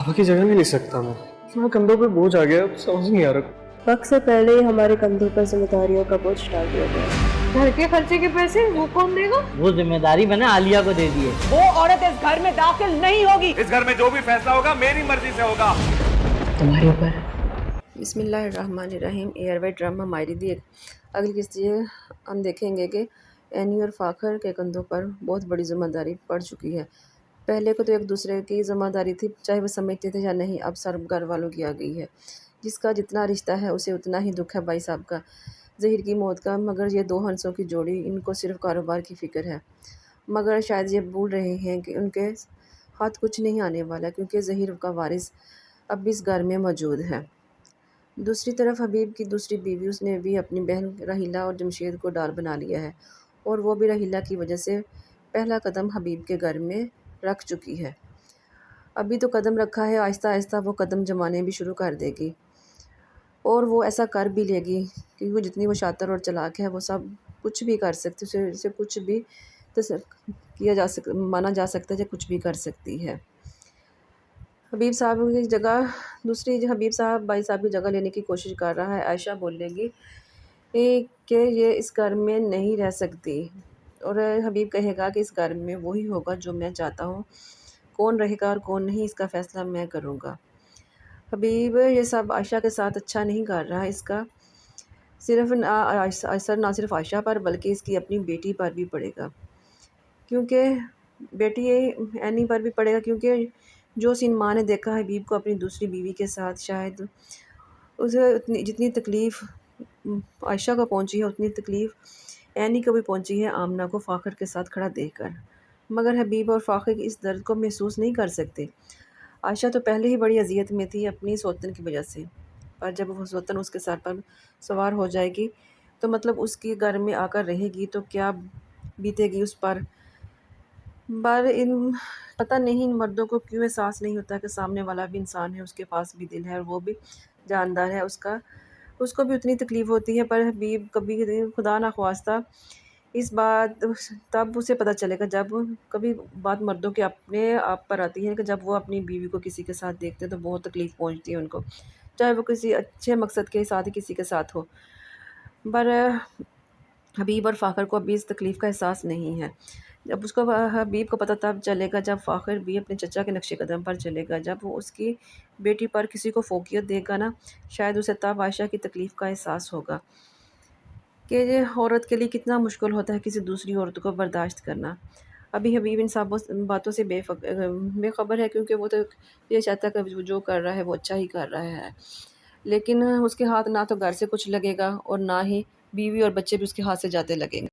बाकी जगह नहीं ले सकता मैं। मेरे कंधों पे बोझ आ गया, अब समझ नहीं आ रहा। वक्त से पहले ही हमारे कंधों पर जिम्मेदारियों का बोझ डाल दिया गया। घर के खर्चे के पैसे वो कौन देगा? वो जिम्मेदारी मैंने आलिया को दे दी है। वो औरत इस घर में दाखिल नहीं होगी। इस घर में जो भी फैसला होगा मेरी मर्जी से होगा। तुम्हारे ऊपर। बिस्मिल्लाहिर्रहमानिर्रहीम। एयरवे ड्रामा मायरी दी अगली किस्त ये हम देखेंगे कि एनी और फ़ाखर के कंधों पर बहुत बड़ी ज़िम्मेदारी पड़ चुकी है। पहले को तो एक दूसरे की ज़िम्मेदारी थी, चाहे वो समझते थे या नहीं, अब सब घर वालों की आ गई है। जिसका जितना रिश्ता है उसे उतना ही दुख है भाई साहब का, ज़हीर की मौत का। मगर ये दो हंसों की जोड़ी, इनको सिर्फ कारोबार की फ़िक्र है। मगर शायद ये भूल रहे हैं कि उनके हाथ कुछ नहीं आने वाला, क्योंकि ज़हीर का वारिस अब भी इस घर में मौजूद है। दूसरी तरफ हबीब की दूसरी बीवी, उसने भी अपनी बहन रहीला और जमशेद को डाल बना लिया है, और वो भी रहीला की वजह से पहला कदम हबीब के घर में रख चुकी है। अभी तो कदम रखा है, आहिस्ता आहिस्ता वो कदम जमाने भी शुरू कर देगी, और वो ऐसा कर भी लेगी क्योंकि वो जितनी वो शातिर और चालाक है, वो सब कुछ भी कर सकती है। उसे कुछ भी किया जा माना जा सकता है जो कुछ भी कर सकती है। हबीब साहब की जगह दूसरी हबीब साहब भाई साहब की जगह लेने की कोशिश कर रहा है। आयशा बोलेगी कि ये इस घर में नहीं रह सकती, और हबीब कहेगा कि इस घर में वही होगा जो मैं चाहता हूँ, कौन रहेगा और कौन नहीं इसका फ़ैसला मैं करूँगा। हबीब ये सब आयशा के साथ अच्छा नहीं कर रहा है। इसका सिर्फ असर ना सिर्फ आयशा पर बल्कि इसकी अपनी बेटी पर भी पड़ेगा, क्योंकि बेटी एनी पर भी पड़ेगा, क्योंकि जो सीन माँ ने देखा है हबीब को अपनी दूसरी बीवी के साथ, शायद उसे जितनी तकलीफ़ आयशा को पहुंची है उतनी तकलीफ़ एनी को भी पहुंची है आमना को फ़ाखर के साथ खड़ा देखकर। मगर हबीब और फ़ाखर इस दर्द को महसूस नहीं कर सकते। आयशा तो पहले ही बड़ी अजियत में थी अपनी सौतन की वजह से, पर जब वो सौतन उसके सर पर सवार हो जाएगी तो मतलब उसके घर में आकर रहेगी तो क्या बीतेगी उस पर। इन पता नहीं इन मर्दों को क्यों एहसास नहीं होता कि सामने वाला भी इंसान है, उसके पास भी दिल है और वो भी जानदार है, उसको भी उतनी तकलीफ़ होती है। पर हबीब कभी खुदा ना ख्वास्ता इस बात तब उसे पता चलेगा जब कभी बात मर्दों के अपने आप पर आती है कि जब वो अपनी बीवी को किसी के साथ देखते हैं तो बहुत तकलीफ़ पहुंचती है उनको, चाहे वो किसी अच्छे मकसद के साथ ही किसी के साथ हो। पर हबीब और फ़ाखर को अभी इस तकलीफ़ का एहसास नहीं है। जब उसको हबीब को पता तब चलेगा जब फ़ाखर भी अपने चचा के नक्शे कदम पर चलेगा, जब वो उसकी बेटी पर किसी को फ़ोकियत देगा ना, शायद उसे तब आयशा की तकलीफ़ का एहसास होगा कि ये औरत के लिए कितना मुश्किल होता है किसी दूसरी औरत को बर्दाश्त करना। अभी हबीब इन सब बातों से बेखबर है, क्योंकि वो तो ये चाहता है कि वो जो कर रहा है वो अच्छा ही कर रहा है, लेकिन उसके हाथ ना तो घर से कुछ लगेगा और ना ही बीवी और बच्चे भी उसके हाथ से जाते लगेंगे।